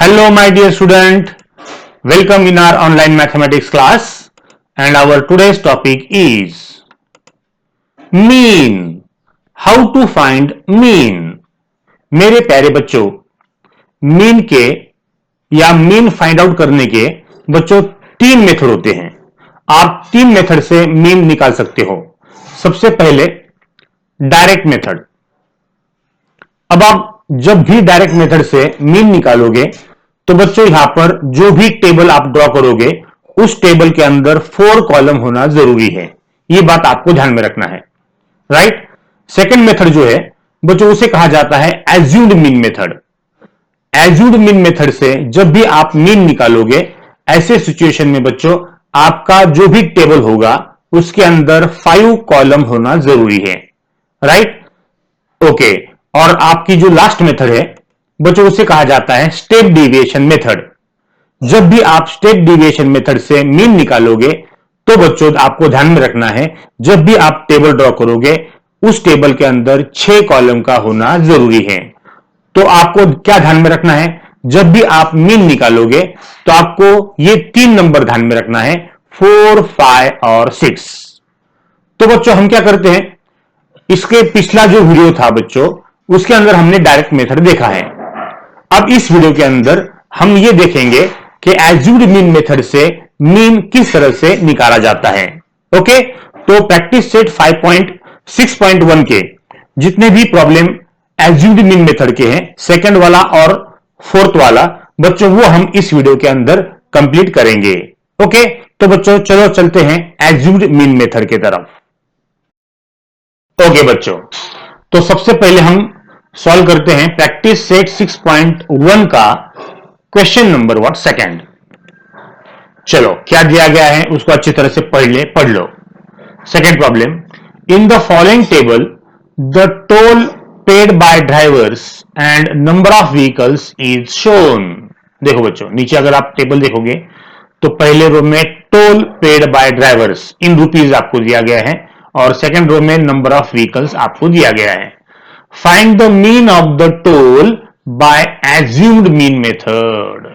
Hello, my dear student. Welcome in our online mathematics class. And our today's topic is mean. How to find mean. मेरे प्यारे बच्चों, mean के या mean find out करने के बच्चों तीन मेथड होते हैं। आप तीन मेथड से मीन निकाल सकते हो। सबसे पहले डायरेक्ट मेथड। अब आप जब भी डायरेक्ट मेथड से मीन निकालोगे तो बच्चों यहां पर जो भी टेबल आप ड्रॉ करोगे उस टेबल के अंदर 4 कॉलम होना जरूरी है। यह बात आपको ध्यान में रखना है, राइट। सेकंड मेथड जो है बच्चों उसे कहा जाता है assumed mean method. Assumed mean method से जब भी आप मीन निकालोगे ऐसे सिचुएशन में बच्चों आपका जो भी टेबल होगा उसके अंदर 5 कॉलम होना जरूरी है, राइट। ओके, और आपकी जो लास्ट मेथड है बच्चों उसे कहा जाता है स्टेप डिविएशन मेथड। जब भी आप स्टेप डिविएशन मेथड से मीन निकालोगे तो बच्चों आपको ध्यान में रखना है जब भी आप टेबल ड्रॉ करोगे उस टेबल के अंदर 6 कॉलम का होना जरूरी है। तो आपको क्या ध्यान में रखना है, जब भी आप मीन निकालोगे तो आपको ये 3 नंबर ध्यान में रखना है, 4, 5 और 6। तो बच्चों हम क्या करते हैं, इसके पिछला जो वीडियो था बच्चों उसके अंदर हमने डायरेक्ट मेथड देखा है। अब इस वीडियो के अंदर हम ये देखेंगे कि एज्यूम्ड मीन मेथड से मीन किस तरह से निकाला जाता है। ओके, तो प्रैक्टिस सेट 5.6.1 के जितने भी प्रॉब्लम एज्यूम्ड मीन मेथड के हैं, सेकंड वाला और फोर्थ वाला बच्चों वो हम इस वीडियो के अंदर कंप्लीट करेंगे। ओके, तो बच्चों चलो चलते हैं एज्यूम्ड मीन मेथड की तरफ। ओके बच्चों, तो सबसे पहले हम सॉल्व करते हैं प्रैक्टिस सेट 6.1 का क्वेश्चन नंबर व्हाट सेकंड। चलो क्या दिया गया है उसको अच्छी तरह से पढ़ लो। Second problem, in the following table the toll paid by drivers and number of vehicles is shown. देखो बच्चों नीचे अगर आप टेबल देखोगे तो पहले रो में toll paid by drivers in rupees आपको दिया गया है और सेकंड रो में नंबर ऑफ व्हीकल्स आपको दिया गया है। Find the mean of the toll by assumed mean method.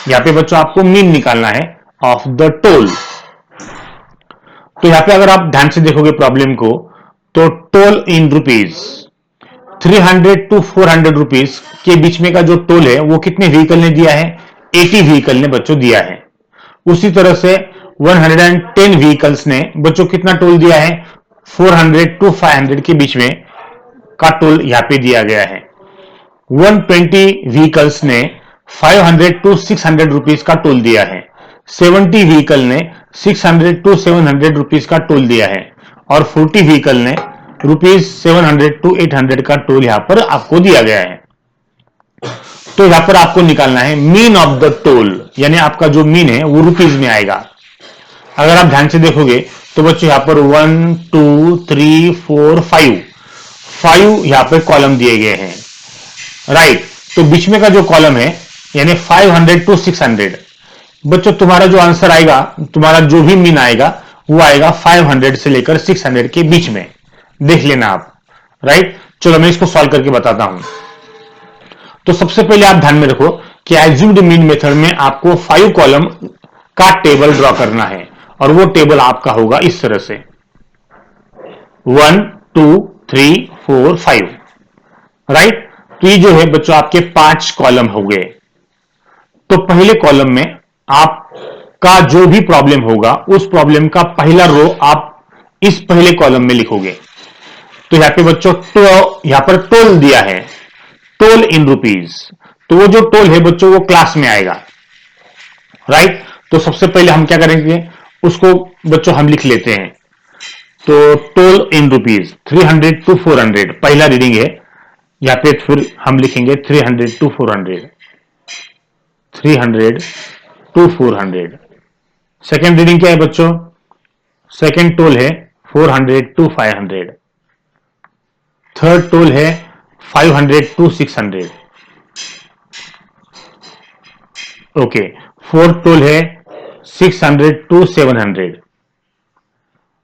यहां पे बच्चों आपको मीन निकालना है ऑफ द टोल। तो यहां पे अगर आप ध्यान से देखोगे प्रॉब्लम को तो toll in rupees 300 to 400 rupees के बीच में का जो टोल है वो कितने व्हीकल ने दिया है, 80 व्हीकल ने बच्चों दिया है। उसी तरह से 110 व्हीकल्स ने बच्चों कितना टोल दिया है, 400 टू 500 के बीच में का टोल यहां पे दिया गया है। 120 व्हीकल्स ने 500 टू 600 रुपीज का टोल दिया है। 70 व्हीकल ने 600 टू 700 रुपीज का टोल दिया है और 40 व्हीकल ने रुपीज 700 टू 800 का टोल यहां पर आपको दिया गया है। तो यहां पर आपको निकालना है मीन ऑफ द टोल, यानी आपका जो मीन है वो रुपीज में आएगा। अगर आप ध्यान से देखोगे तो बच्चों यहां पर 1 2 3 4 5 यहां पर कॉलम दिए गए हैं, राइट। तो बीच में का जो कॉलम है यानी 500 टू 600 बच्चों तुम्हारा जो आंसर आएगा, तुम्हारा जो भी मीन आएगा वो आएगा 500 से लेकर 600 के बीच में। देख लेना आप, राइट। चलो मैं इसको सॉल्व करके बताता हूं। तो सबसे पहले आप ध्यान में रखो कि एज्यूम्ड मीन मेथड में आपको 5 कॉलम का टेबल ड्रॉ करना है और वो टेबल आपका होगा इस तरह से 1 2 3 4 5, राइट। तो ये जो है बच्चों आपके 5 कॉलम हो गए। तो पहले कॉलम में आपका जो भी प्रॉब्लम होगा उस प्रॉब्लम का पहला रो आप इस पहले कॉलम में लिखोगे। तो यहां पे बच्चों यहां पर टोल दिया है, टोल इन रुपीज। तो वो जो टोल है बच्चों वो क्लास में आएगा, राइट। तो सबसे पहले हम क्या करेंगे उसको बच्चों हम लिख लेते हैं। तो टोल इन रुपीज 300 टू 400 पहला रीडिंग है, यहां पे फिर हम लिखेंगे 300 टू 400, 300 टू 400। सेकेंड रीडिंग क्या है बच्चों, सेकेंड टोल है 400 टू 500। थर्ड टोल है 500 टू 600। ओके, फोर्थ टोल है 600 टू 700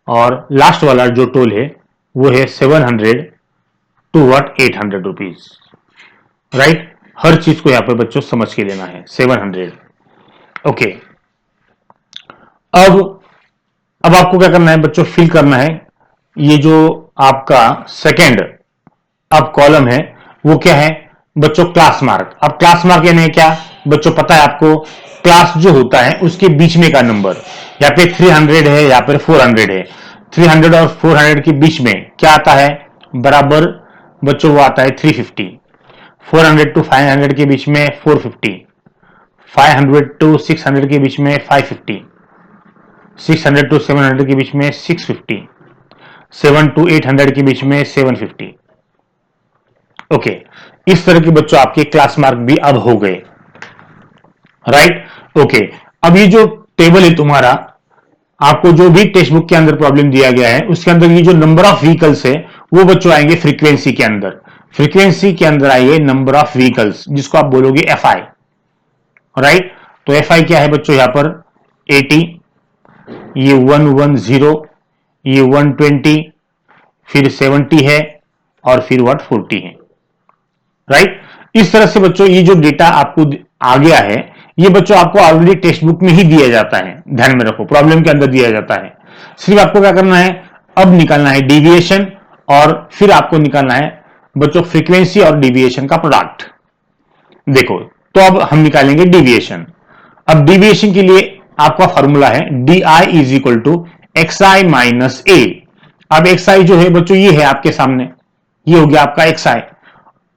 और लास्ट वाला जो टोल है वो है 700 टू 800 रुपीज, राइट। हर चीज को यहां पर बच्चों समझ के लेना है। 700। ओके, अब आपको क्या करना है बच्चों, फिल करना है ये जो आपका सेकेंड अब कॉलम है वो क्या है बच्चों, क्लास मार्क। अब क्लास मार्क यानी क्या बच्चों, पता है आपको, क्लास जो होता है उसके बीच में का नंबर, यहाँ पे 300 है, यहाँ पे 400 है। 300 और 400 के बीच में क्या आता है बराबर बच्चों, वो आता है 350। 400 टू 500 के बीच में 450। 500 टू 600 के बीच में 550। 600 टू 700 के बीच में 650। 7 टू 800 के बीच में 750। ओके, इस तरह के बच्चों आपके क्लास मार्क भी अब हो गए, राइट। ओके, अब ये जो टेबल है तुम्हारा, आपको जो भी टेक्स्ट बुक के अंदर प्रॉब्लम दिया गया है उसके अंदर ये जो नंबर ऑफ व्हीकल्स है वो बच्चों आएंगे फ्रीक्वेंसी के अंदर। फ्रीक्वेंसी के अंदर आइए नंबर ऑफ व्हीकल्स, जिसको आप बोलोगे एफआई, राइट। तो एफआई क्या है बच्चों, यहां पर 80, ये 110, ये 120, फिर 70 है और फिर 40 है, राइट। इस तरह से बच्चों ये जो डेटा आपको आ गया है ये बच्चों आपको ऑलरेडी टेक्स्ट बुक में ही दिया जाता है, ध्यान में रखो, प्रॉब्लम के अंदर दिया जाता है। सिर्फ आपको क्या करना है, अब निकालना है डिविएशन और फिर आपको निकालना है बच्चों फ्रीक्वेंसी और डिविएशन का प्रोडक्ट। देखो, तो अब हम निकालेंगे डिविएशन। अब डिविएशन के लिए आपका फॉर्मूला है D I is equal to X I minus A. अब एक्स आई जो है बच्चों ये है आपके सामने, ये हो गया आपका एक्स आई।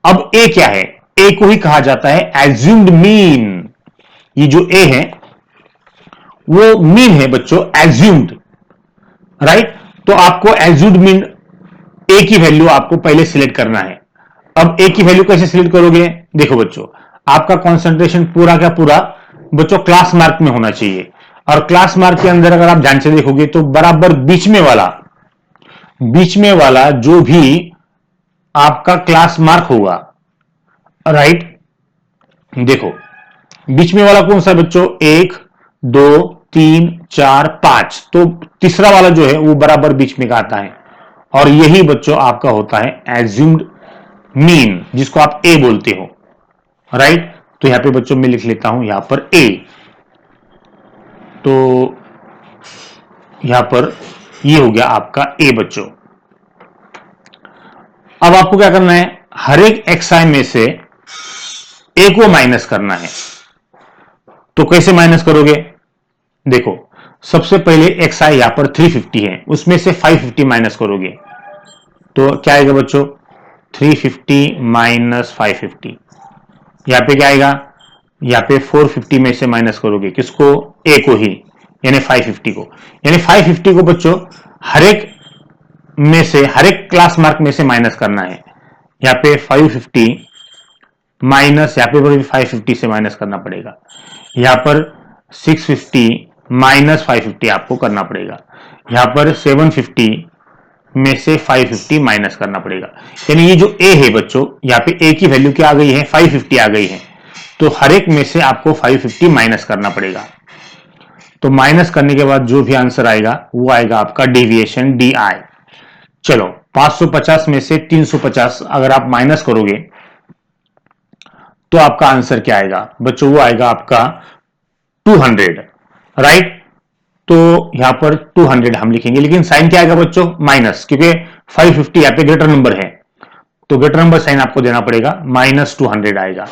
अब ए क्या है, ए को ही कहा जाता है एज्यूम्ड मीन। ये जो ए है वो मीन है बच्चों, एज्यूम्ड, राइट। तो आपको एज्यूम्ड मीन ए की वैल्यू आपको पहले सिलेक्ट करना है। अब ए की वैल्यू कैसे सिलेक्ट करोगे, देखो बच्चों, आपका कंसंट्रेशन पूरा का पूरा बच्चों क्लास मार्क में होना चाहिए। और क्लास मार्क के अंदर अगर आप ध्यान से देखोगे तो बराबर बीच में वाला जो भी आपका क्लास मार्क होगा, राइट। देखो बीच में वाला कौन सा बच्चों, 1 2 3 4 5, तो तीसरा वाला जो है वो बराबर बीच में का आता है और यही बच्चों आपका होता है एज्यूम्ड मीन, जिसको आप ए बोलते हो, राइट। तो यहां पे बच्चों मैं लिख लेता हूं यहां पर ए। तो यहां पर ये हो गया आपका ए बच्चों। अब आपको क्या करना है, हर एक एक्सआई में से ए को माइनस करना है। तो कैसे माइनस करोगे, देखो सबसे पहले एक्सआई यहां पर 350 है, उसमें से 550 माइनस करोगे तो क्या आएगा बच्चों, 350 माइनस 550। यहां पे क्या आएगा, यहां पे 450 में से माइनस करोगे किसको, ए को ही, यानी 550 को। यानी 550 को बच्चों हर एक में से, हर एक क्लास मार्क में से माइनस करना है। यहां पे 550 माइनस, यहां पे 550 से माइनस करना पड़ेगा। यहां पर 650 माइनस 550 आपको करना पड़ेगा। यहां पर 750 में से 550 माइनस करना पड़ेगा। यानी ये जो ए है बच्चों, यहां पे ए की वैल्यू क्या आ गई है, 550 आ गई है। तो हर एक में से आपको 550 माइनस करना पड़ेगा। तो माइनस करने के बाद जो भी आंसर आएगा वो आएगा आपका डेविएशन डी आई। चलो 550 में से 350 अगर आप माइनस करोगे तो आपका आंसर क्या आएगा बच्चों, वो आएगा आपका 200, राइट। तो यहां पर 200 हम लिखेंगे, लेकिन साइन क्या आएगा बच्चों, माइनस, क्योंकि 550 यहां पे ग्रेटर नंबर है तो ग्रेटर नंबर साइन आपको देना पड़ेगा, माइनस 200 आएगा।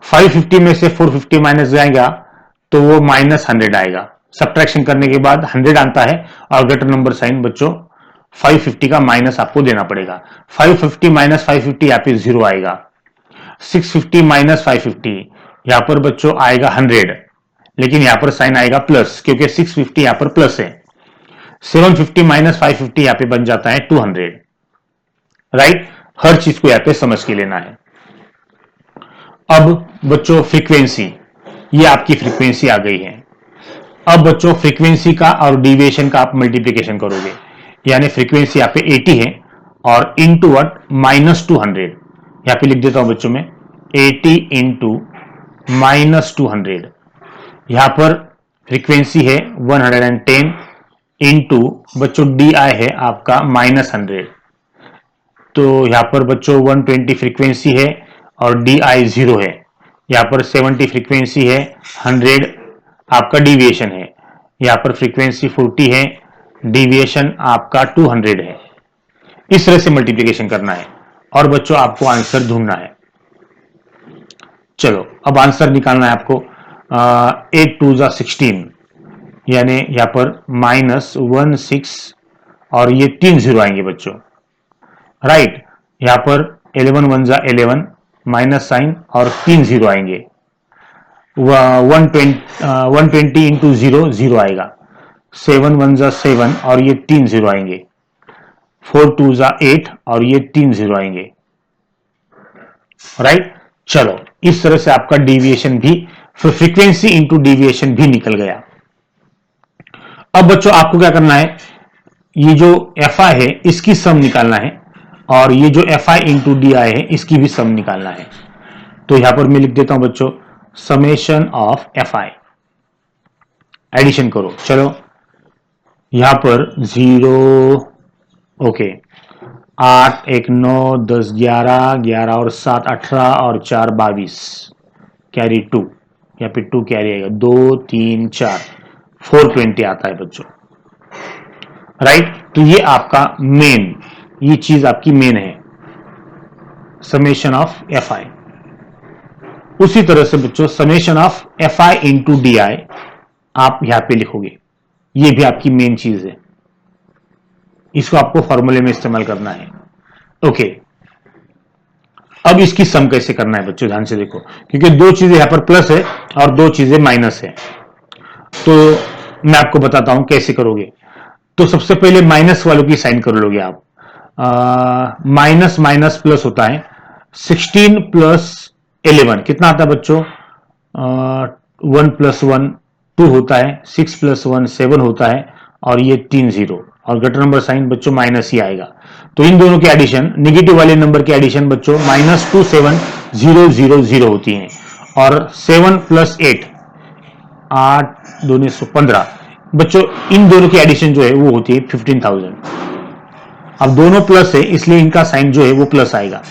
550 में से 450 माइनस जाएगा तो वो माइनस 100 आएगा। सब्ट्रैक्शन करने के बाद 100 आता है और ग्रेटर नंबर साइन बच्चों 550 का माइनस आपको देना पड़ेगा। 550 माइनस 550 यहाँ पे 0 आएगा। 650 माइनस 550 यहां पर बच्चों आएगा 100, लेकिन यहां पर साइन आएगा प्लस, क्योंकि 650 यहां पर प्लस है। 750 माइनस 550 यहां पे बन जाता है 200, राइट। हर चीज को यहां पे समझ के लेना है। अब बच्चों फ्रीक्वेंसी, ये आपकी फ्रीक्वेंसी आ गई है। अब बच्चों फ्रीक्वेंसी का और डिविएशन का आप मल्टीप्लीकेशन करोगे, यानी फ्रीक्वेंसी यहां पे 80 है और इंटू व्हाट, माइनस 200। यहां पे लिख देता हूं बच्चों में 80 इंटू माइनस 200। यहां पर फ्रीक्वेंसी है 110 इंटू बच्चों डी आई है आपका माइनस 100। तो यहां पर बच्चों 120 फ्रीक्वेंसी है और डी आई 0 है। यहाँ पर 70 फ्रीक्वेंसी है, 100 आपका डिविएशन है, यहाँ पर फ्रीक्वेंसी 40 है, डिविएशन आपका 200 है। इस तरह से मल्टीप्लिकेशन करना है और बच्चों आपको आंसर ढूंढना है। चलो अब आंसर निकालना है आपको। 8 2 जा 16, यानी यहाँ पर -16 और ये 3 जीरो आएंगे बच्चों, राइट। यहाँ पर 11 1 जा 11, माइनस साइन और 3 जीरो आएंगे। 120 इंटू 0 0 आएगा। 7 1 जा 7 और ये 3 जीरो आएंगे। 4 2 जा 8 और ये 3 जीरो आएंगे, राइट। चलो इस तरह से आपका डिविएशन भी, फ्रीक्वेंसी इंटू डिविएशन भी निकल गया। अब बच्चों आपको क्या करना है, ये जो Fi है इसकी सम निकालना है और ये जो Fi इंटू डी आई है इसकी भी सम निकालना है। तो यहां पर मैं लिख देता हूं बच्चों, समेशन ऑफ Fi, एडिशन करो। चलो यहां पर 0, ओके, 8 1 9 10 11 11 और 7 18 और 4 22, कैरी 2, यहाँ पे 2 कैरी आएगा, 2 3 4, 420 आता है बच्चों, राइट। तो ये आपका मेन, ये चीज आपकी मेन है, समेशन ऑफ Fi। उसी तरह से बच्चों summation of Fi into D आई आप यहां पे लिखोगे, ये भी आपकी मेन चीज है, इसको आपको फॉर्मूले में इस्तेमाल करना है। ओके, अब इसकी सम कैसे करना है बच्चों, ध्यान से देखो, क्योंकि दो चीजें यहां पर प्लस है और दो चीजें माइनस है। तो मैं आपको बताता हूं कैसे करोगे। तो सबसे पहले माइनस वालों की साइन कर लोगे आप। माइनस माइनस प्लस होता है, 16 प्लस 11 कितना आता है बच्चों, 1 प्लस 1 2 होता है, 6 प्लस 1 7 होता है और ये 3 जीरो, और गटर नंबर साइन बच्चों माइनस ही आएगा। तो इन दोनों की एडिशन, नेगेटिव वाले नंबर की एडिशन बच्चों -27 0 0 0 होती है, और 7 प्लस 8 8 2 15 बच्चों, इन दोनों की एडिशन जो है वो होती है 15,000। अब दोनों प्लस है इसलिए इनका साइन जो है वो प्लस आएगा।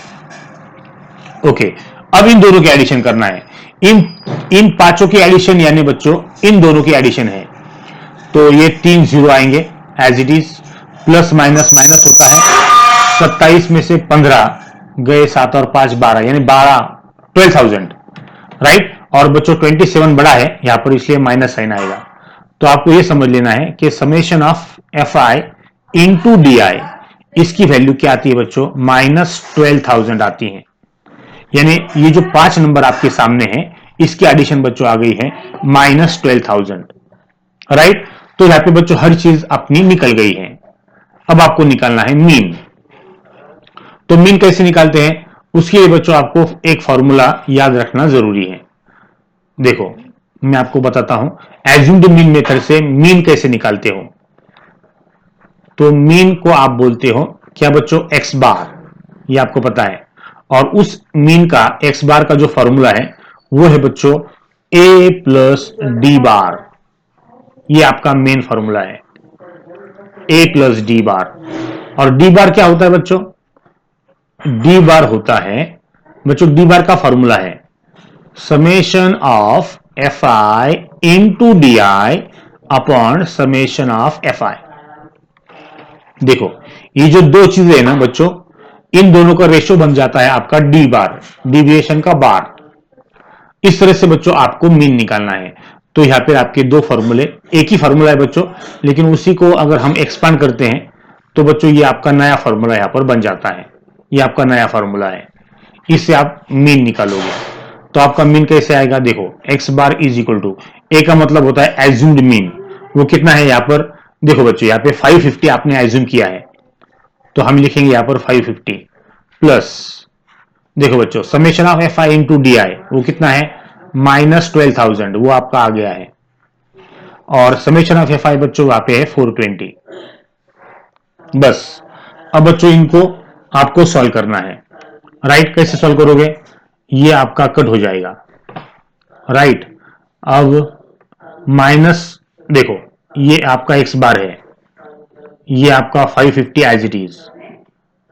ओके, अब इन दोनों की एडिशन करना है, इन पांचों की एडिशन यानी बच्चों इन दोनों की एडिशन है। तो ये 3 जीरो आएंगे as it is, plus minus minus होता है, 27 में से 15 गए, 7 और 5 12, यानी 12,000, राइट। और बच्चों 27 बड़ा है यहां पर इसलिए माइनस साइन आएगा। तो आपको यह समझ लेना है कि summation of Fi into D आई, इसकी वैल्यू क्या आती है बच्चों, -12,000 आती है। यानी ये जो 5 नंबर आपके सामने है इसकी एडिशन बच्चों आ गई है -12,000, राइट। तो यहां पे बच्चों हर चीज अपनी निकल गई है। अब आपको निकालना है मीन। तो मीन कैसे निकालते हैं, उसके लिए बच्चों आपको एक फॉर्मूला याद रखना जरूरी है। देखो मैं आपको बताता हूं, एज्यूम्ड मीन मेथड से मीन कैसे निकालते हो। तो मीन को आप बोलते हो क्या बच्चों, एक्स बार, ये आपको पता है। और उस मीन का, एक्स बार का जो फॉर्मूला है वो है बच्चों a प्लस डी बार, ये आपका मेन फॉर्मूला है, a प्लस डी बार। और डी बार क्या होता है बच्चों, डी बार होता है बच्चों, डी बार का फॉर्मूला है summation of Fi into D I upon summation of Fi। देखो ये जो दो चीजें है ना बच्चों, इन दोनों का रेशो बन जाता है आपका डी बार, डिविएशन का बार। इस तरह से बच्चों आपको मीन निकालना है। तो यहां पर आपके दो फॉर्मूले, एक ही फॉर्मूला है बच्चों, लेकिन उसी को अगर हम एक्सपांड करते हैं तो बच्चों ये आपका नया फॉर्मूला यहां पर बन जाता है, ये आपका नया फॉर्मूला है, इससे आप मीन निकालोगे। तो आपका मीन कैसे आएगा, देखो X bar is equal to, A का मतलब होता है एज्यूम्ड मीन, वो कितना है यहां पर, देखो बच्चों यहाँ पे 550 आपने एज्यूम किया है, तो हम लिखेंगे यहां पर 550 प्लस, देखो बच्चों summation of Fi into D आई वो कितना है, -12,000, वो आपका आ गया है। और समेशन ऑफ Fi बच्चों वहां पे है 420। बस अब बच्चों इनको आपको सॉल्व करना है, राइट। कैसे सॉल्व करोगे, ये आपका कट हो जाएगा, राइट। अब माइनस, देखो ये आपका एक्स बार है, ये आपका 550 एज इट इज,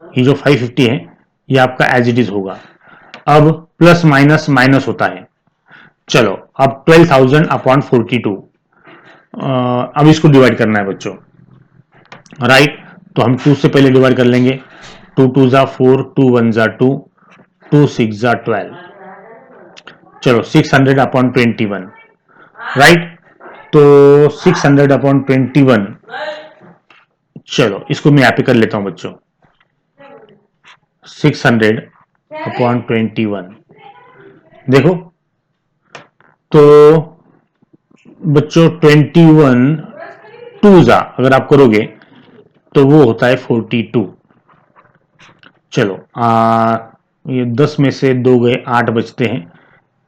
ये जो 550 है ये आपका एज इट इज होगा। अब प्लस माइनस माइनस होता है, चलो अब 12,000 अपॉन 42, अब इसको डिवाइड करना है बच्चों, राइट। तो हम 2 से पहले डिवाइड कर लेंगे, 2 2 जा 4, 2 1 जा 2, 2 6 जा 12, चलो 600 अपॉन 21, राइट। तो 600 अपॉन 21, चलो इसको मैं यहाँ पे कर लेता हूं बच्चों, 600 अपॉन 21, देखो तो बच्चों 21 टू जा अगर आप करोगे तो वो होता है 42। चलो ये 10 में से 2 गए 8 बचते हैं,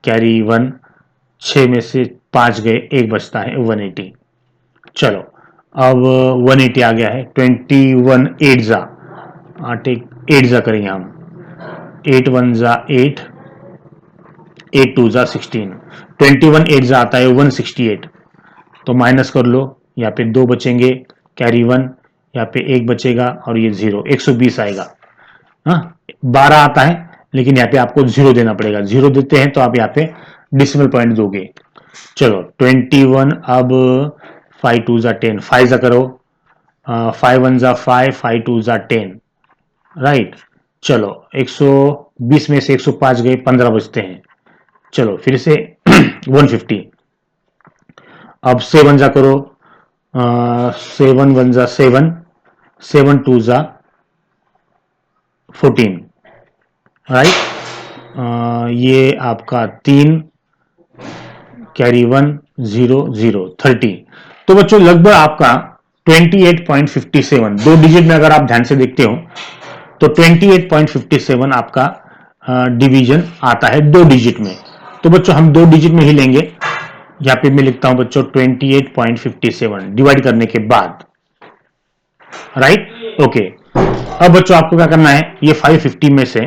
कैरी 1, 6 में से 5 गए 1 बचता है 180। चलो अब 180 आ गया है, 21 8 जा 8 जा करेंगे हम, 8 1 जा 8, 8 2 जा 16, 21 8 जा आता है 168, तो माइनस कर लो, यहाँ पे 2 बचेंगे, कैरी 1, यहाँ पे 1 बचेगा और ये 0, 120 आएगा। हाँ 12 आता है लेकिन यहाँ पे आपको 0 देना पड़ेगा, 0 देते हैं तो आप यहाँ पे डिसिमल पॉइंट दोगे। चलो 21, अब 5 2 जा 10, 5 जा करो, 5 1 जा 5, 5 2 जा 10, राइट। चलो 120 में से 105 गए 15 बचते हैं, चलो फिर से 150, अब 7 जा करो, 7 1 जा 7, 7 2 जा 14, राइट। ये आपका 3, कैरी 1 0 0 30, तो बच्चों लगभग आपका 28.57, 2 डिजिट में अगर आप ध्यान से देखते हो तो 28.57 आपका डिवीजन आता है 2 डिजिट में। तो बच्चों हम 2 डिजिट में ही लेंगे, यहां पे मैं लिखता हूं बच्चों 28.57 डिवाइड करने के बाद, राइट ओके। अब बच्चों आपको क्या करना है, ये 550 में से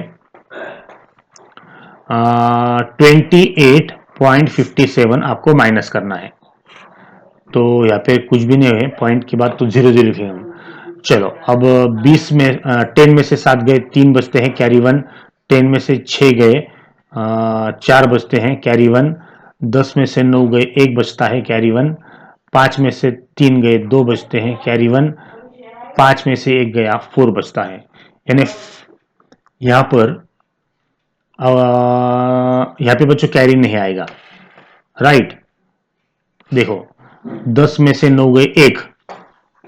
28.57 आपको माइनस करना है, तो यहाँ पे कुछ भी नहीं है, पॉइंट के बाद तो 0 0 लिखेंगे हम। चलो अब 20 में 10 में से 7 गए 3 बचते हैं, कैरी 1, 10 में से 6 गए 4 बचते हैं, कैरी 1, 10 में से 9 गए 1 बचता है, कैरी 1, 5 में से 3 गए 2 बचते हैं, कैरी 1, 5 में से 1 गया 4 बचता है, यानी यहाँ पर यहाँ पे बच्चों कैरी नहीं आएगा, राइट। देखो 10 में से 9 गए 1,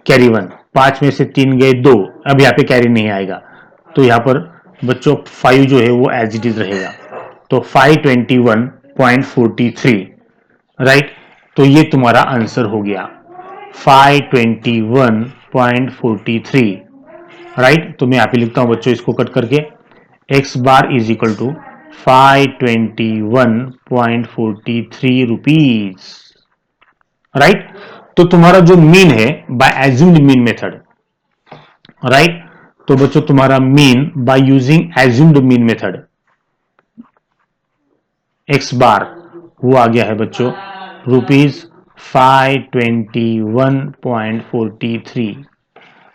कैरी 1, 5 में से 3 गए 2, अब यहाँ पे कैरी नहीं आएगा, तो यहाँ पर बच्चों 5 जो है वो एज इट इज रहेगा, तो 521.43, राइट। तो ये तुम्हारा आंसर हो गया 521.43, राइट। तो मैं यहाँ पे लिखता हूं बच्चों इसको कट करके, x bar is equal to 521.43 rupees, right. तो तुम्हारा जो मीन है by assumed mean method, right. तो बच्चों तुम्हारा mean by using assumed mean method x bar वो आ गया है बच्चों रुपीज 521.43,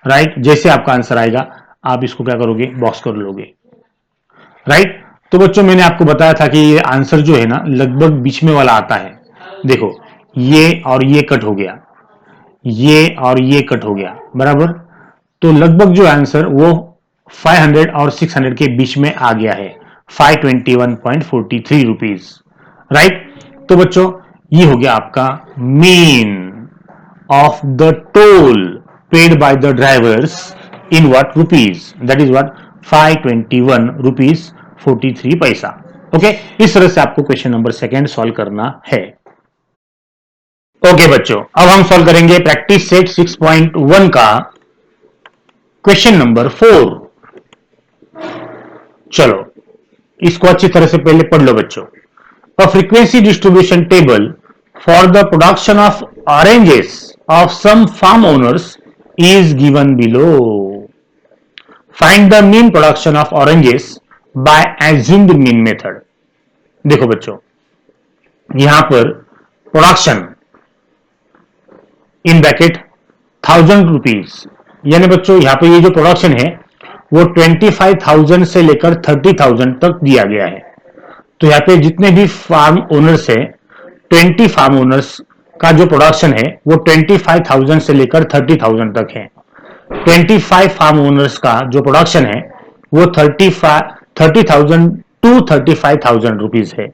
राइट। जैसे आपका आंसर आएगा आप इसको क्या करोगे, बॉक्स कर लोगे, राइट। तो बच्चों मैंने आपको बताया था कि ये आंसर जो है ना लगभग बीच में वाला आता है, देखो ये और ये कट हो गया, ये और ये कट हो गया, बराबर। तो लगभग जो आंसर वो 500 और 600 के बीच में आ गया है, 521.43 रुपीज, राइट। तो बच्चों ये हो गया आपका mean of the toll paid by the drivers in what rupees, that is what 521 rupees 43 पैसा, ओके। इस तरह से आपको क्वेश्चन नंबर 2 सॉल्व करना है, ओके बच्चों। अब हम सॉल्व करेंगे प्रैक्टिस सेट 6.1 का क्वेश्चन नंबर 4। चलो इसको अच्छी तरह से पहले पढ़ लो बच्चों। A frequency distribution table for the production of oranges of some farm owners is given below, find the mean production of oranges by assumed mean method. देखो बच्चों यहां पर प्रोडक्शन इन ब्रैकेट 1000 रुपीज, यानी बच्चों यहां पर ये जो प्रोडक्शन है वो 25,000 से लेकर 30,000 तक दिया गया है। तो यहाँ पे जितने भी फार्म ओनर्स है 20 फार्म ओनर्स का जो प्रोडक्शन है वो 25,000 से लेकर 30,000 तक है। 25 फार्म ओनर्स का जो प्रोडक्शन है वो 30,000 टू 35,000 रुपीज है।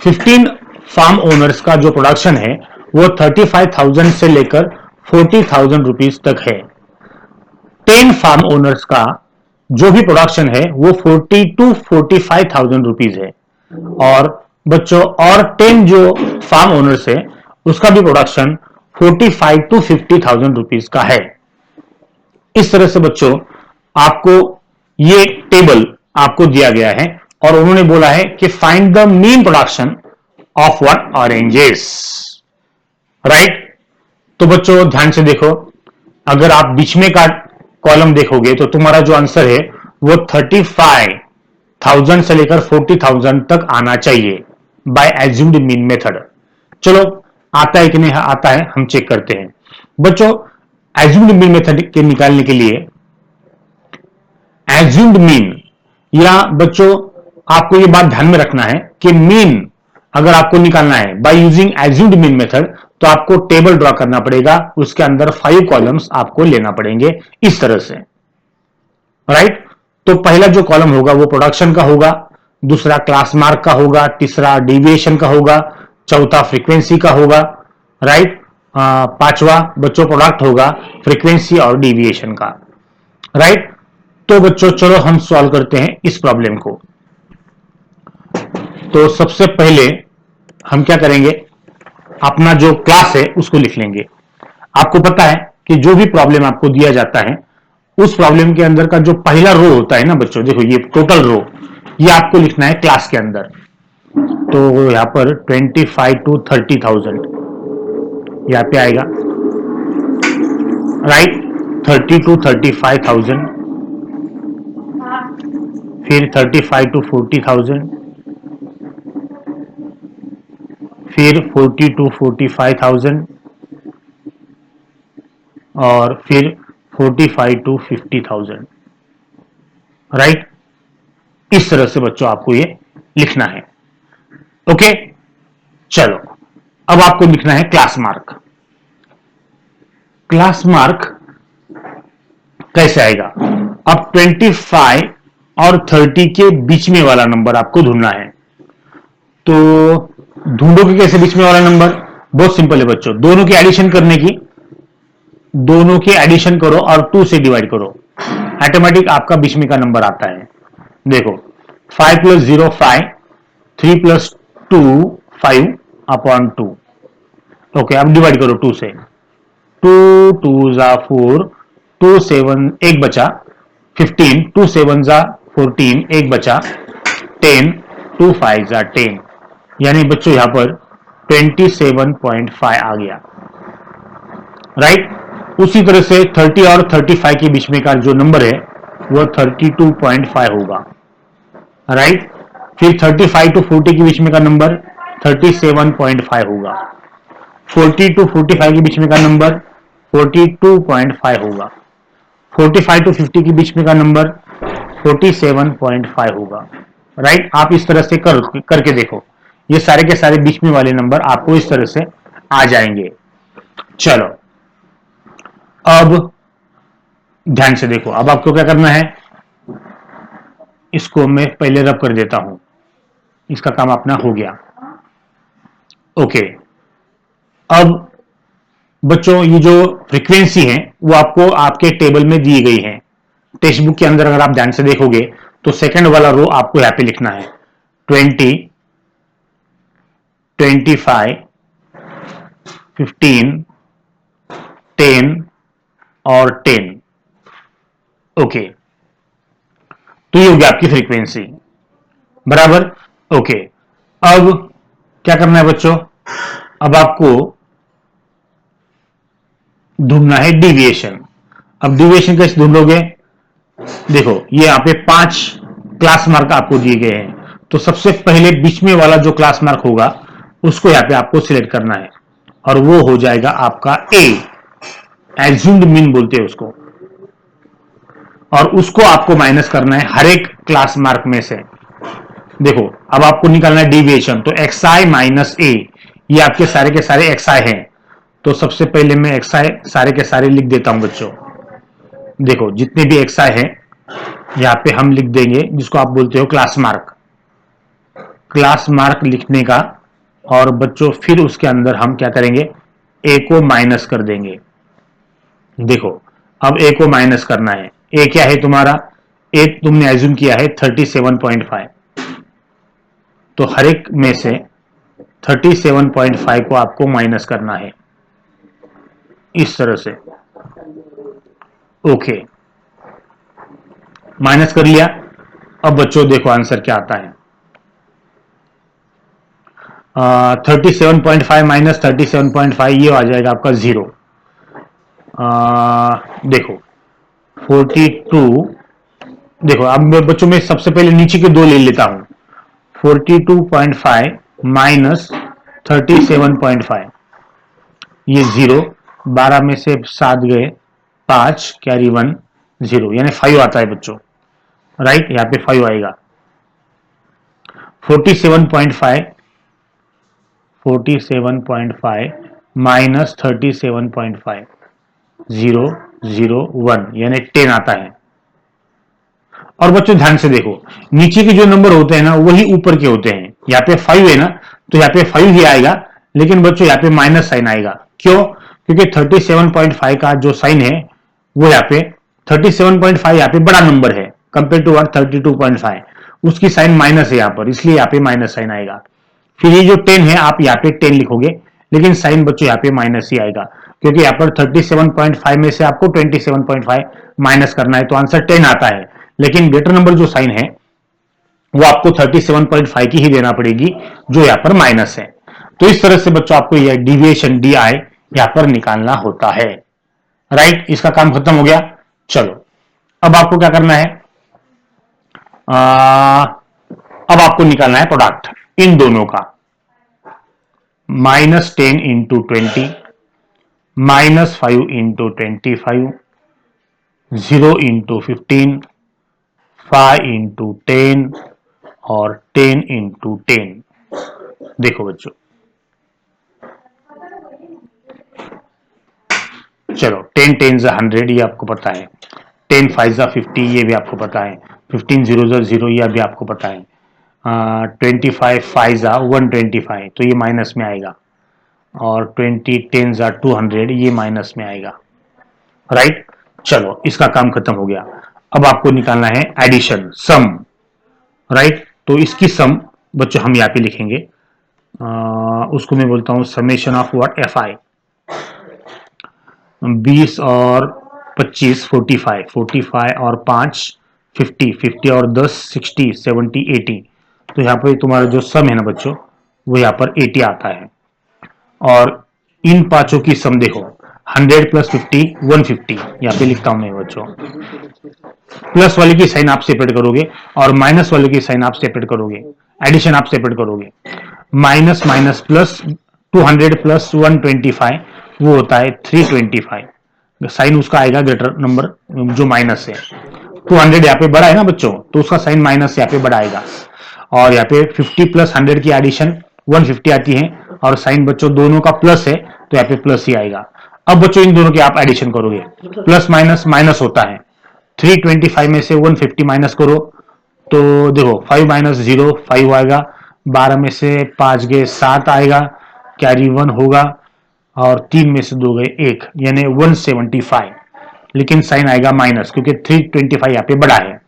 15 फार्म ओनर्स का जो प्रोडक्शन है वो 35,000 से लेकर 40,000 रुपीज तक है। 10 फार्म ओनर्स का जो भी प्रोडक्शन है वो 40 टू 45,000 रुपीज है। और बच्चों और 10 जो फार्म ओनर्स है उसका भी प्रोडक्शन 45 टू 50,000 रुपीज का है। इस तरह से बच्चों आपको ये टेबल आपको दिया गया है और उन्होंने बोला है कि find the mean production of what oranges, right. तो बच्चों ध्यान से देखो, अगर आप बीच में का कॉलम देखोगे तो तुम्हारा जो आंसर है वो 35,000 से लेकर 40,000 तक आना चाहिए बाय एज्यूम्ड मीन मेथड। चलो आता है कि नहीं आता है हम चेक करते हैं। बच्चों एज्यूम्ड मीन मेथड के निकालने के लिए एज्यूम्ड मीन, या बच्चों आपको ये बात ध्यान में रखना है कि मीन अगर आपको निकालना है bye using assumed mean method तो आपको टेबल ड्रॉ करना पड़ेगा, उसके अंदर 5 कॉलम्स आपको लेना पड़ेंगे इस तरह से, राइट। तो पहला जो कॉलम होगा वो प्रोडक्शन का होगा, दूसरा क्लास मार्क का होगा, तीसरा डेविएशन का होगा, चौथा फ्रीक्वेंसी का होगा, राइट। पांचवा बच्चों प्रोडक्ट होगा फ्रीक्वेंसी और डेविएशन का, राइट। तो बच्चों चलो हम सॉल्व करते हैं इस प्रॉब्लम को। तो सबसे पहले हम क्या करेंगे, अपना जो क्लास है उसको लिख लेंगे। आपको पता है कि जो भी प्रॉब्लम आपको दिया जाता है उस प्रॉब्लम के अंदर का जो पहला रो होता है ना बच्चों, देखो ये टोटल रो, ये आपको लिखना है क्लास के अंदर। तो यहां पर 25 टू 30,000 यहां पे आएगा, राइट। 30 टू 35,000, फिर 35 टू 40,000, फिर 40 टू 45,000 और फिर 45 टू 50,000, राइट। इस तरह से बच्चों आपको ये लिखना है, ओके। चलो अब आपको लिखना है क्लास मार्क। क्लास मार्क कैसे आएगा, अब 25 और 30 के बीच में वाला नंबर आपको ढूंढना है। तो ढूंढोगे कैसे बीच में वाला नंबर, बहुत सिंपल है बच्चों, दोनों की एडिशन करने की, दोनों की एडिशन करो और 2 से डिवाइड करो, ऑटोमेटिक आपका बीच में का नंबर आता है। देखो 5 प्लस 0 5, 3 प्लस 2 5 अपॉन 2, ओके। अब डिवाइड करो 2 से, 2 2 जा 4, 2 7 एक बचा, 15, 2 7 जा 14 एक बचा, 10, 2 5 जा 10, यानी बच्चों यहां पर 27.5 आ गया, राइट। उसी तरह से 30 और 35 के बीच में का जो नंबर है वो 32.5 होगा, राइट। फिर 35 टू 40 के बीच में का नंबर 37.5 होगा, 40 टू 45 के बीच में का नंबर 42.5 होगा, 45 टू 50 के बीच में का नंबर 47.5 होगा, राइट। आप इस तरह से करके देखो, ये सारे के सारे बीच में वाले नंबर आपको इस तरह से आ जाएंगे। चलो अब ध्यान से देखो, अब आपको क्या करना है, इसको मैं पहले रब कर देता हूं, इसका काम अपना हो गया, ओके। अब बच्चों ये जो फ्रीक्वेंसी है वो आपको आपके टेबल में दी गई है, टेक्स्ट बुक के अंदर अगर आप ध्यान से देखोगे तो सेकंड वाला रो आपको यहां पे लिखना है 20, 25, 15, 10 और 10, ओके। तो ये हो गया आपकी फ्रीक्वेंसी, बराबर, ओके। अब क्या करना है बच्चों, अब आपको ढूंढना है डेविएशन। अब डेविएशन कैसे ढूंढोगे, देखो ये यहां पे 5 क्लास मार्क आपको दिए गए हैं, तो सबसे पहले बीच में वाला जो क्लास मार्क होगा उसको यहां पे आपको सिलेक्ट करना है और वो हो जाएगा आपका ए, एज्यूम्ड मीन बोलते हैं उसको, और उसको आपको माइनस करना है हर एक क्लास मार्क में से, देखो अब आपको निकालना है डिविएशन, तो xi माइनस ए, ये आपके सारे के सारे xi हैं। तो सबसे पहले मैं xi सारे के सारे लिख देता हूं बच्चों। देखो जितने भी xi हैं यहां पे हम लिख देंगे, जिसको आप बोलते हो क्लास मार्क। क्लास मार्क लिखने का, और बच्चों फिर उसके अंदर हम क्या करेंगे, ए को माइनस कर देंगे। देखो अब ए को माइनस करना है। ए क्या है तुम्हारा, ए तुमने एज्यूम किया है 37.5, तो हर एक में से 37.5 को आपको माइनस करना है इस तरह से। ओके, माइनस कर लिया। अब बच्चों देखो आंसर क्या आता है, 37.5 माइनस 37.5, ये आ जाएगा आपका 0। देखो 42, देखो अब बच्चों में सबसे पहले नीचे के दो ले लेता हूं। 42.5 माइनस 37.5, ये 0, 12 में से 7 गए 5, कैरी 1, 0, यानी 5 आता है बच्चों। राइट, यहाँ पे 5 आएगा। 47.5 माइनस 37.5, 0, 0, 1, यानी 10 आता है। और बच्चों ध्यान से देखो, नीचे के जो नंबर होते हैं ना वही ऊपर के होते हैं। यहाँ पे 5 है ना, तो यहाँ पे 5 ही आएगा, लेकिन बच्चों यहाँ पे माइनस साइन आएगा। क्यों? क्योंकि 37.5 का जो साइन है वो यहाँ पे 37.5 यहाँ पे बड़ा नंबर है कंपेयर टू 32.5, उसकी साइन माइनस है यहाँ पर, इसलिए यहाँ पे माइनस साइन आएगा। फिर ये जो 10 है आप यहाँ पे 10 लिखोगे, लेकिन साइन बच्चों यहाँ पे माइनस ही आएगा, क्योंकि यहाँ पर 37.5 में से आपको 27.5 माइनस करना है, तो आंसर 10 आता है। लेकिन ग्रेटर नंबर जो साइन है वो आपको 37.5 की ही देना पड़ेगी, जो यहाँ पर माइनस है। तो इस तरह से बच्चों आपको यह डिविएशन डी आई यहाँ पर निकालना होता है। राइट, इसका काम खत्म हो गया। चलो अब आपको क्या करना है, अब आपको निकालना है प्रोडक्ट इन दोनों का। -10 इंटू 20, -5 इंटू 25, 0 इंटू 15, 5 इंटू 10 और 10 इंटू 10। देखो बच्चों, चलो 10 10 100, ये आपको पता है। 10 5 50, ये भी आपको पता है। 15 0 0, ये भी आपको पता है। 25 5 125, तो ये माइनस में आएगा। और 20 10 200, ये माइनस में आएगा। राइट, चलो इसका काम खत्म हो गया। अब आपको निकालना है एडिशन, सम। राइट, तो इसकी सम बच्चों हम यहाँ पे लिखेंगे, उसको मैं बोलता हूँ summation of what, F I. 20 और 25 45, 45 और 5 50, 50 और 10 60, 70 80, तो यहाँ पर तुम्हारा जो सम है ना बच्चों, वो यहाँ पर 80 आता है। और इन पांचों की सम देखो, 100 प्लस 50 150, यहाँ पे लिखता हूं मैं बच्चों। प्लस वाले की साइन आप सेपरेट करोगे और माइनस वाले की साइन आप सेपरेट करोगे, एडिशन आप सेपरेट करोगे। माइनस माइनस प्लस, 200 प्लस 125 वो होता है 325, साइन उसका आएगा ग्रेटर नंबर जो माइनस है। 200 यहाँ पे बड़ा है ना बच्चों, तो उसका साइन माइनस यहाँ पे बड़ा आएगा। और यहाँ पे 50 प्लस 100 की एडिशन 150 आती है, और साइन बच्चों दोनों का प्लस है, तो यहाँ पे प्लस ही आएगा। अब बच्चों इन दोनों के आप एडिशन करोगे, प्लस माइनस माइनस होता है। 325 में से 150 माइनस करो, तो देखो 5 माइनस 0 5 आएगा। 12 में से 5 गए 7 आएगा, कैरी 1 होगा। और 3 में से 2 गए 1, यानी 175, लेकिन साइन आएगा माइनस, क्योंकि 325 यहाँ पे बड़ा है।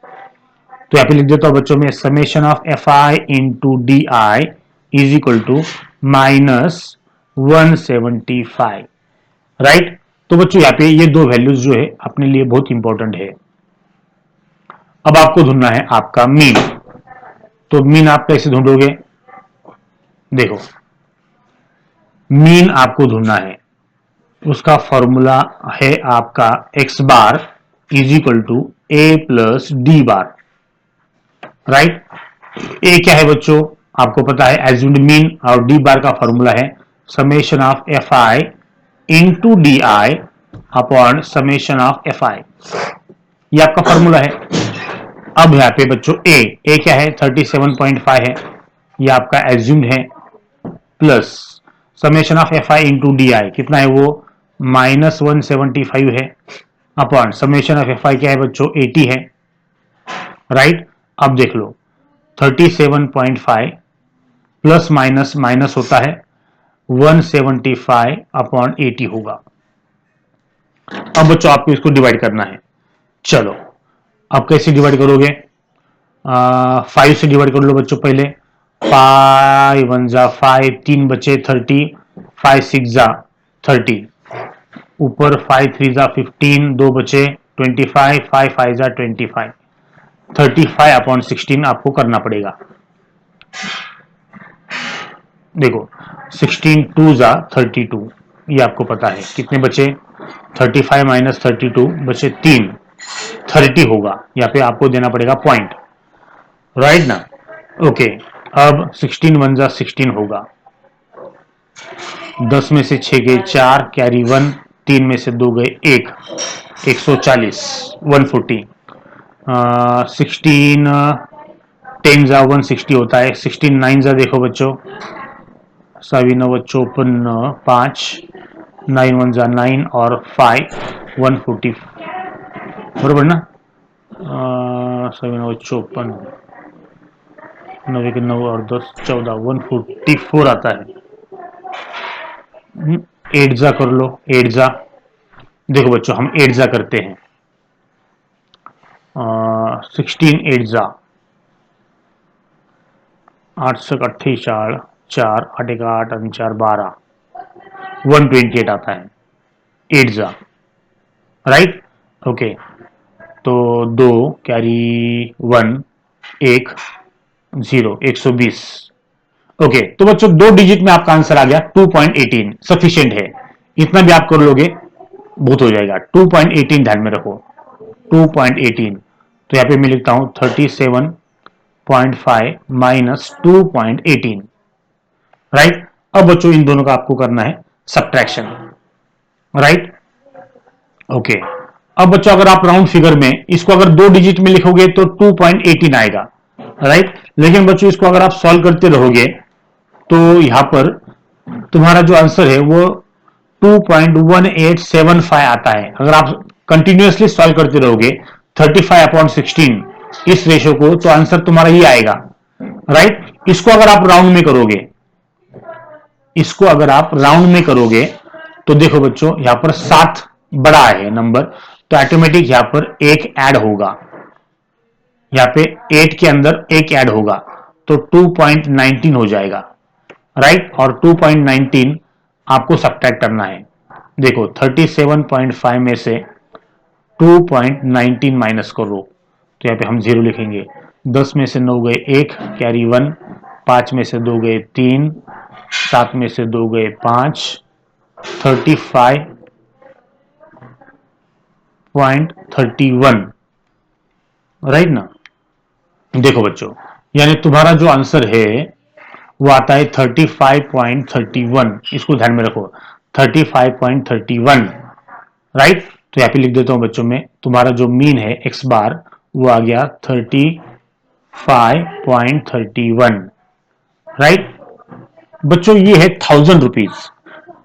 तो यहाँ पे लिख देता हूँ बच्चों में, summation of F I into D I is equal to -175। Right, तो बच्चों यहाँ पे ये दो वैल्यूज जो है अपने लिए बहुत इंपॉर्टेंट है। अब आपको ढूंढना है आपका मीन। तो मीन आप कैसे ढूंढोगे, देखो मीन आपको ढूंढना है, उसका फॉर्मूला है आपका x bar is equal to A plus D bar. Right, A क्या है बच्चों, आपको पता है एज्यूम्ड मीन, और डी बार का फॉर्मूला है summation of F I into D I upon summation of F I, ये आपका फॉर्मूला है। अब यहाँ पे बच्चों ए क्या है 37.5 है, ये आपका एज्यूम्ड है, plus summation of F I into D आई कितना है वो -175 है, अपॉन समेशन ऑफ एफ आई क्या है बच्चों 80 है, राइट। अब देख लो 37.5 प्लस माइनस माइनस होता है 175 अपॉन 80 होगा। अब बच्चों आपको इसको डिवाइड करना है। चलो अब कैसे डिवाइड करोगे, 5 से डिवाइड कर लो बच्चों पहले, 5 1 जा 5, 3 बचे 30, 5 6 जा 30, ऊपर 5 3 जा 15, 2 बचे 25, 5 5 जा 25, 35 अपॉन 16 आपको करना पड़ेगा। देखो 16 2 जा 32, ये आपको पता है, कितने बचे 35 माइनस 32 बचे 3, 30 होगा, यहाँ पे आपको देना पड़ेगा पॉइंट, राइट ना। ओके अब 16 1 जा 16 होगा, 10 में से 6 गए 4, कैरी 1, 3 में से 2 गए 1, 140 140, 16 10 जा 160 होता है, 16 9 जा देखो बच्चों 7 9 54 5, 9 1 जा 9 और 5 140 बराबर ना, 7 9 54 9 के 9 और 10 14 144 आता है। 8 जा कर लो, 8 जा देखो बच्चों हम 8 जा करते हैं, 16 8 जा 8 से 28 4 4 8 एक 8 4 12 128 आता है 8 जा, राइट। ओके तो 2 कैरी 1 1 0 120। ओके तो बच्चों 2 डिजिट में आपका आंसर आ गया 2.18, सफिशिएंट है, इतना भी आप कर लोगे बहुत हो जाएगा। 2.18 ध्यान में रखो 2.18, तो यहाँ पे मैं लिखता हूं 37.5 माइनस 2.18, राइट। अब बच्चों इन दोनों का आपको करना है सब्ट्रैक्शन, राइट। ओके अब बच्चों अगर आप राउंड फिगर में इसको अगर 2 डिजिट में लिखोगे तो 2.18 आएगा, राइट। लेकिन बच्चों इसको अगर आप सॉल्व करते रहोगे तो यहां पर तुम्हारा जो आंसर है वो 2.1875 आता है। अगर आप कंटिन्यूअसली सॉल्व करते रहोगे 35/16 इस रेशो को, तो आंसर तुम्हारा ये आएगा, राइट। इसको अगर आप राउंड में करोगे, इसको अगर आप राउंड में करोगे तो देखो बच्चों यहां पर 7 बड़ा है नंबर, तो ऑटोमेटिक यहां पर 1 ऐड होगा, यहां पे 8 के अंदर 1 ऐड होगा तो 2.19 हो जाएगा, राइट। और 2.19 आपको सब्ट्रैक्ट करना है। देखो 37.5 में से 2.19 माइनस करो तो यहाँ पे हम 0 लिखेंगे, 10 में से 9 गए 1, कैरी 1, 5 में से 2 गए 3, 7 में से 2 गए 5, 35.31, राइट ना। देखो बच्चों यानी तुम्हारा जो आंसर है वो आता है 35.31, इसको ध्यान में रखो 35.31, राइट। तो यहाँ पे लिख देता हूं बच्चों में तुम्हारा जो मीन है एक्स बार वो आ गया 35.31, राइट। बच्चों ये है 1000 रुपीज,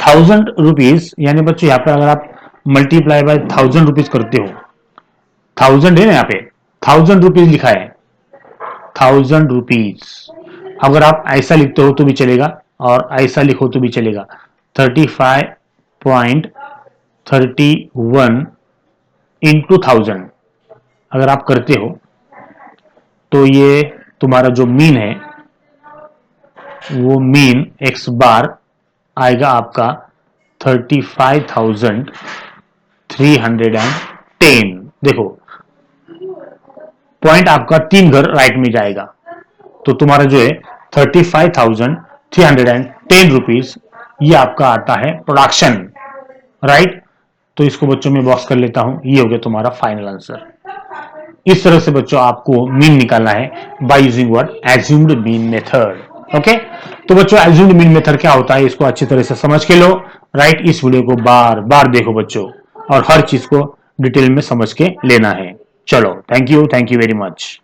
1000 रुपीज यानी बच्चों यहाँ पे अगर आप मल्टीप्लाई बाय 1000 रुपीज करते हो, 1000 है ना यहाँ पे 1000 रुपीज लिखा है, 1000 रुपीज अगर आप ऐसा लिखते हो तो भी चलेगा और ऐसा लिखो तो भी चलेगा, 35.31 इंटू 1000 अगर आप करते हो तो ये तुम्हारा जो मीन है वो मीन एक्स बार आएगा आपका 35,310। देखो पॉइंट आपका 3 घर राइट में जाएगा, तो तुम्हारा जो है 35,310 रुपीज ये आपका आता है प्रोडक्शन, राइट। तो इसको बच्चों में बॉक्स कर लेता हूं, ये हो गया तुम्हारा फाइनल आंसर। इस तरह से बच्चों आपको मीन निकालना है by using what assumed mean method, okay. तो बच्चों एज्यूम्ड मीन मेथड क्या होता है इसको अच्छी तरह से समझ के लो, राइट। इस वीडियो को बार बार देखो बच्चों और हर चीज को डिटेल में समझ के लेना है। चलो, थैंक यू वेरी मच।